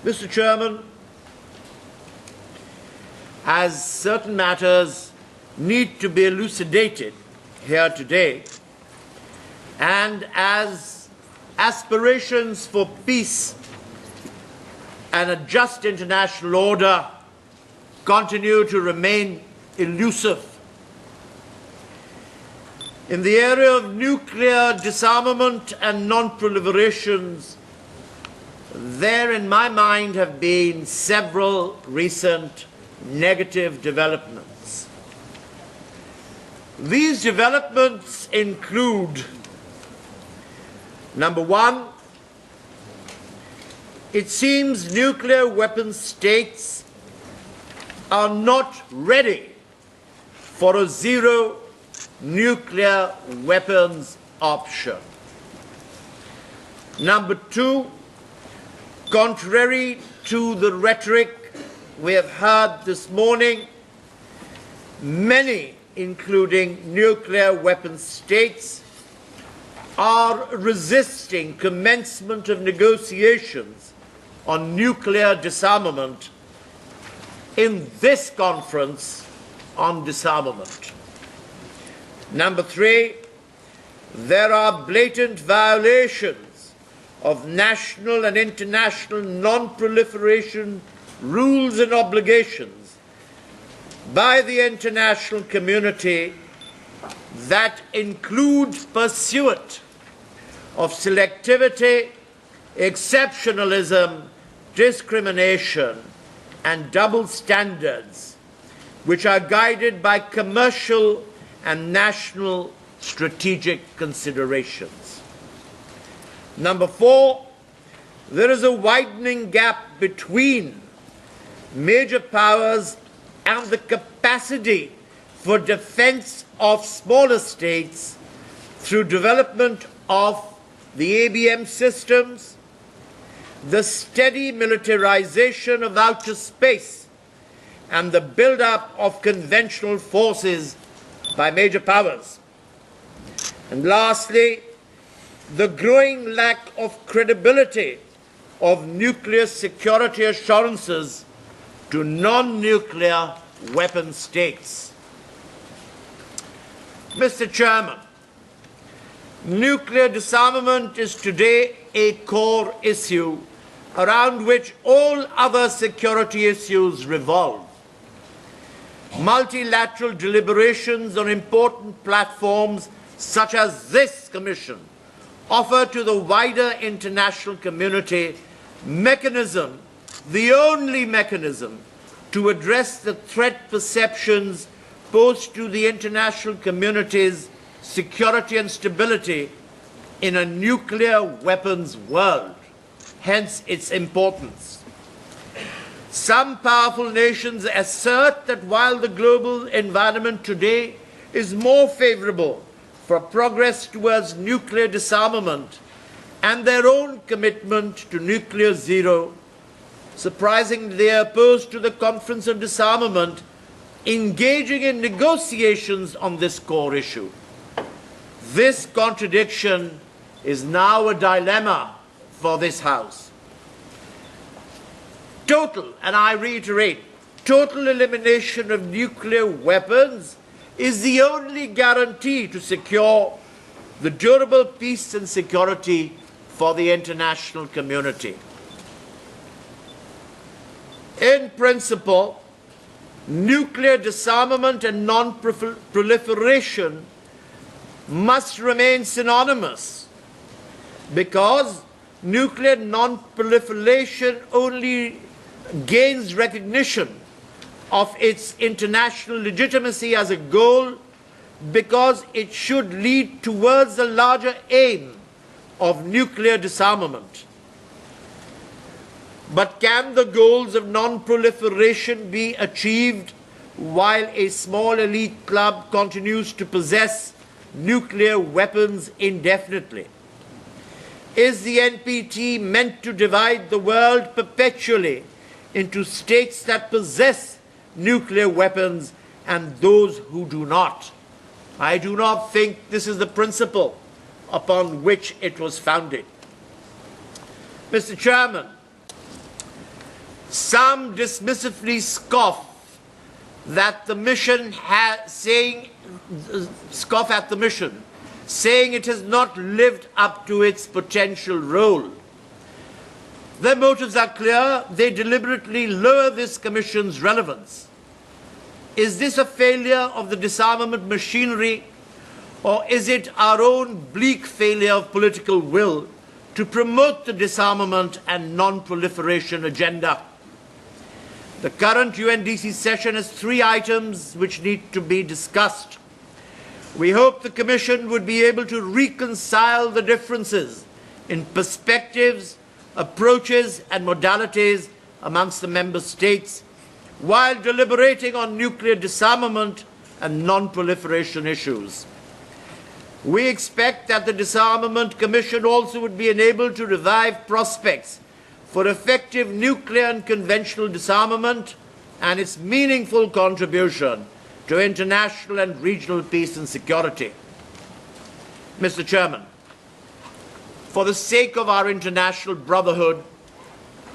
Mr. Chairman, as certain matters need to be elucidated here today, and as aspirations for peace and a just international order continue to remain elusive, in the area of nuclear disarmament and non-proliferations, there, in my mind, have been several recent negative developments. These developments include, number one, it seems nuclear weapon states are not ready for a zero nuclear weapons option. Number two, contrary to the rhetoric we have heard this morning, many, including nuclear weapon states, are resisting commencement of negotiations on nuclear disarmament in this conference on disarmament. Number three, there are blatant violations of national and international non-proliferation rules and obligations by the international community that include pursuit of selectivity, exceptionalism, discrimination, and double standards, which are guided by commercial and national strategic considerations. Number four, there is a widening gap between major powers and the capacity for defense of smaller states through development of the ABM systems, the steady militarization of outer space, and the build-up of conventional forces by major powers. And lastly, the growing lack of credibility of nuclear security assurances to non-nuclear weapon states. Mr. Chairman, nuclear disarmament is today a core issue around which all other security issues revolve. Multilateral deliberations on important platforms such as this Commission offer to the wider international community mechanism, the only mechanism to address the threat perceptions posed to the international community's security and stability in a nuclear weapons world, hence its importance. Some powerful nations assert that while the global environment today is more favorable for progress towards nuclear disarmament and their own commitment to nuclear zero, surprisingly they are opposed to the Conference on Disarmament engaging in negotiations on this core issue. This contradiction is now a dilemma for this House. Total, and I reiterate, total elimination of nuclear weapons is the only guarantee to secure the durable peace and security for the international community. In principle, nuclear disarmament and non-proliferation must remain synonymous because nuclear non-proliferation only gains recognition of its international legitimacy as a goal because it should lead towards the larger aim of nuclear disarmament. But can the goals of non-proliferation be achieved while a small elite club continues to possess nuclear weapons indefinitely? Is the NPT meant to divide the world perpetually into states that possess nuclear weapons and those who do not? I do not think this is the principle upon which it was founded. Mr. Chairman, Some dismissively scoff at the mission, saying it has not lived up to its potential role. Their motives are clear. They deliberately lower this Commission's relevance. Is this a failure of the disarmament machinery, or is it our own bleak failure of political will to promote the disarmament and non-proliferation agenda? The current UNDC session has 3 items which need to be discussed. We hope the Commission would be able to reconcile the differences in perspectives, approaches and modalities amongst the member states while deliberating on nuclear disarmament and non-proliferation issues. We expect that the Disarmament Commission also would be enabled to revive prospects for effective nuclear and conventional disarmament and its meaningful contribution to international and regional peace and security. Mr. Chairman, for the sake of our international brotherhood,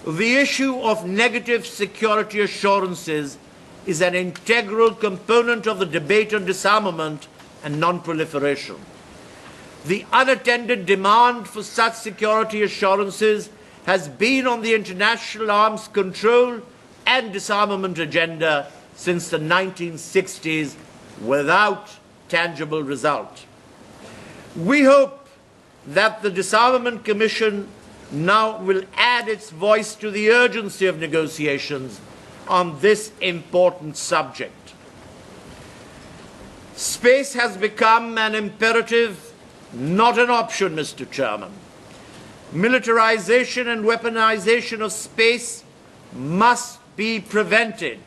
the issue of negative security assurances is an integral component of the debate on disarmament and non-proliferation. The unattended demand for such security assurances has been on the international arms control and disarmament agenda since the 1960s without tangible result. We hope that the Disarmament Commission now will add its voice to the urgency of negotiations on this important subject. Space has become an imperative, not an option, Mr. Chairman. Militarization and weaponization of space must be prevented,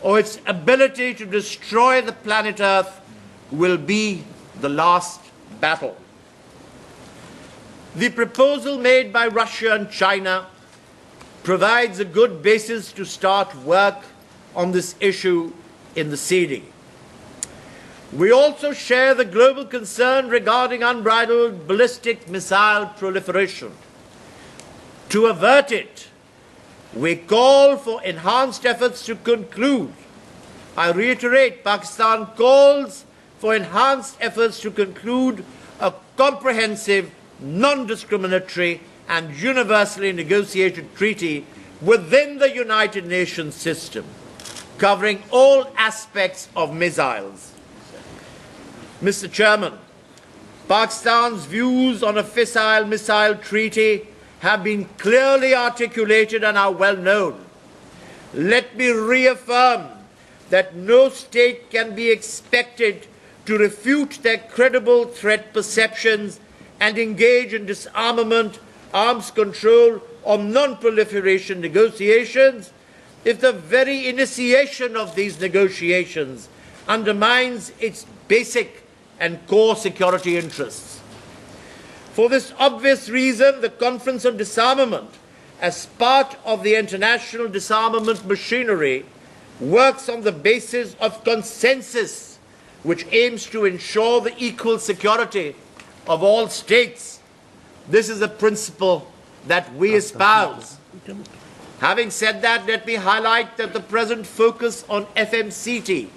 or its ability to destroy the planet Earth will be the last battle. The proposal made by Russia and China provides a good basis to start work on this issue in the CD. We also share the global concern regarding unbridled ballistic missile proliferation. To avert it, we call for enhanced efforts to conclude. I reiterate, Pakistan calls for enhanced efforts to conclude a comprehensive, non-discriminatory and universally negotiated treaty within the United Nations system, covering all aspects of missiles. Mr. Chairman, Pakistan's views on a fissile missile treaty have been clearly articulated and are well known. Let me reaffirm that no state can be expected to refute their credible threat perceptions and engage in disarmament, arms control, or non-proliferation negotiations if the very initiation of these negotiations undermines its basic and core security interests. For this obvious reason, the Conference on Disarmament, as part of the international disarmament machinery, works on the basis of consensus, which aims to ensure the equal security of all states. This is a principle that we espouse. Having said that, let me highlight that the present focus on FMCT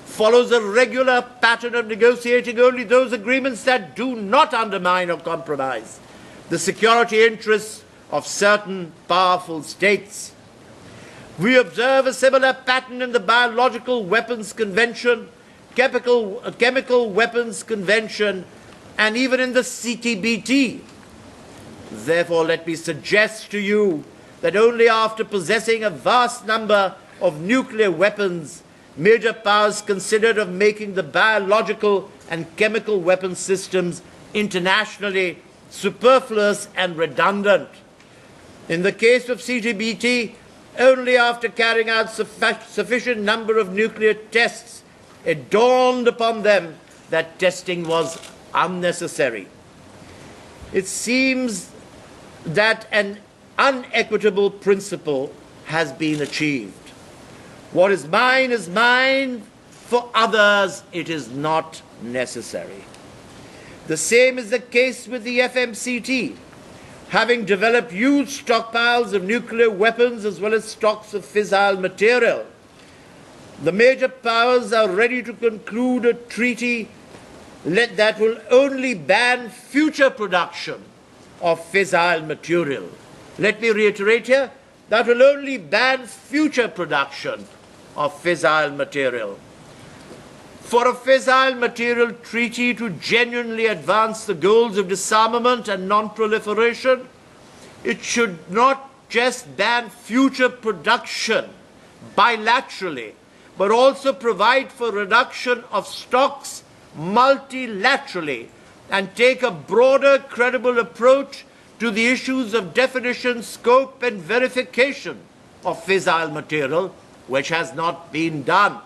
follows a regular pattern of negotiating only those agreements that do not undermine or compromise the security interests of certain powerful states. We observe a similar pattern in the Biological Weapons Convention, Chemical Weapons Convention, and even in the CTBT. Therefore, let me suggest to you that only after possessing a vast number of nuclear weapons, major powers considered of making the biological and chemical weapons systems internationally superfluous and redundant. In the case of CTBT, only after carrying out sufficient number of nuclear tests, it dawned upon them that testing was unnecessary. It seems that an unequitable principle has been achieved. What is mine, for others it is not necessary. The same is the case with the FMCT. having developed huge stockpiles of nuclear weapons as well as stocks of fissile material, the major powers are ready to conclude a treaty that will only ban future production of fissile material. Let me reiterate here, that will only ban future production of fissile material. For a fissile material treaty to genuinely advance the goals of disarmament and non-proliferation, it should not just ban future production bilaterally, but also provide for reduction of stocks multilaterally and take a broader, credible approach to the issues of definition, scope, and verification of fissile material, which has not been done.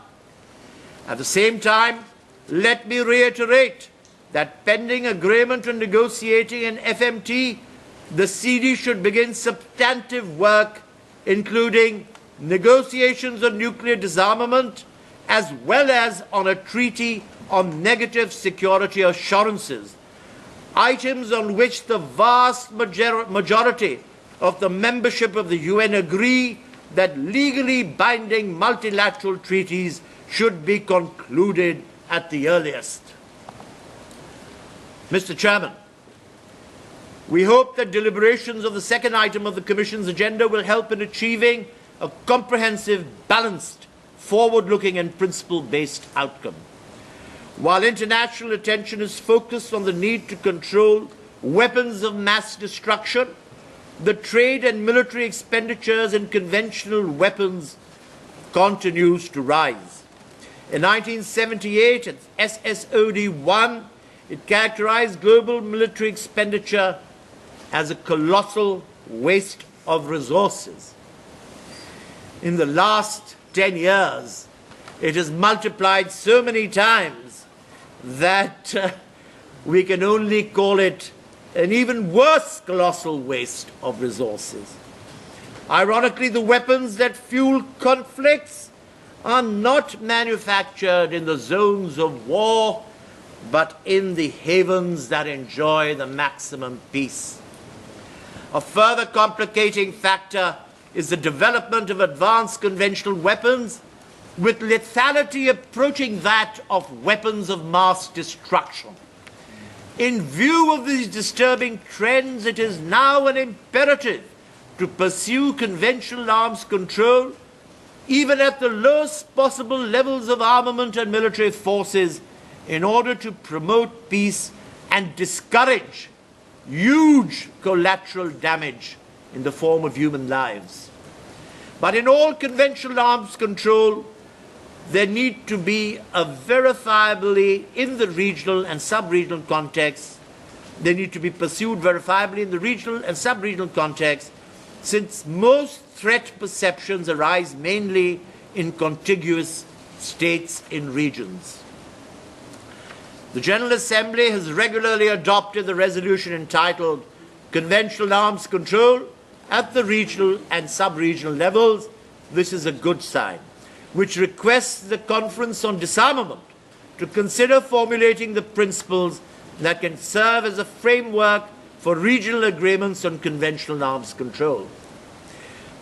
At the same time, let me reiterate that pending agreement and negotiating an FMT, the CD should begin substantive work, including negotiations on nuclear disarmament, as well as on a treaty on negative security assurances, items on which the vast majority of the membership of the UN agree that legally binding multilateral treaties should be concluded at the earliest. Mr. Chairman, we hope that deliberations of the second item of the Commission's agenda will help in achieving a comprehensive, balanced, forward-looking and principle-based outcome. While international attention is focused on the need to control weapons of mass destruction, the trade and military expenditures in conventional weapons continues to rise. In 1978, at SSOD-1, it characterized global military expenditure as a colossal waste of resources. In the last 10 years, it has multiplied so many times that we can only call it an even worse colossal waste of resources. Ironically, the weapons that fuel conflicts are not manufactured in the zones of war, but in the havens that enjoy the maximum peace. A further complicating factor is the development of advanced conventional weapons, with lethality approaching that of weapons of mass destruction. In view of these disturbing trends, it is now an imperative to pursue conventional arms control, even at the lowest possible levels of armament and military forces, in order to promote peace and discourage huge collateral damage in the form of human lives. But in all conventional arms control, there need to be a verifiably in the regional and sub-regional context. They need to be pursued verifiably in the regional and sub-regional context, since most threat perceptions arise mainly in contiguous states in regions. The General Assembly has regularly adopted the resolution entitled Conventional Arms Control at the regional and sub-regional levels. This is a good sign, which requests the Conference on Disarmament to consider formulating the principles that can serve as a framework for regional agreements on conventional arms control.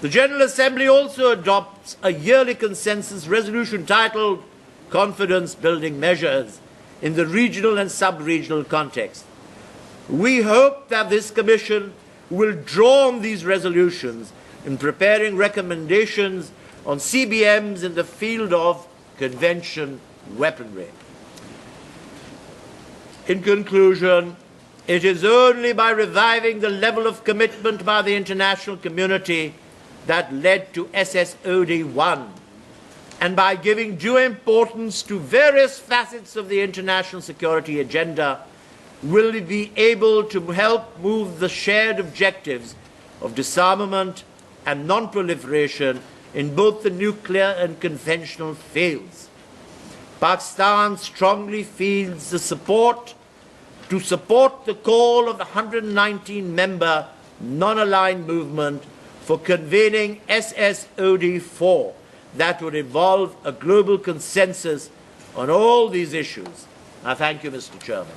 The General Assembly also adopts a yearly consensus resolution titled Confidence Building Measures in the regional and sub-regional context. We hope that this Commission will draw on these resolutions in preparing recommendations on CBMs in the field of convention weaponry. In conclusion, it is only by reviving the level of commitment by the international community that led to SSOD-1, and by giving due importance to various facets of the international security agenda, will we be able to help move the shared objectives of disarmament and non-proliferation in both the nuclear and conventional fields. Pakistan strongly feels the support the call of the 119-member non-aligned movement for convening SSOD-4 that would involve a global consensus on all these issues. I thank you, Mr. Chairman.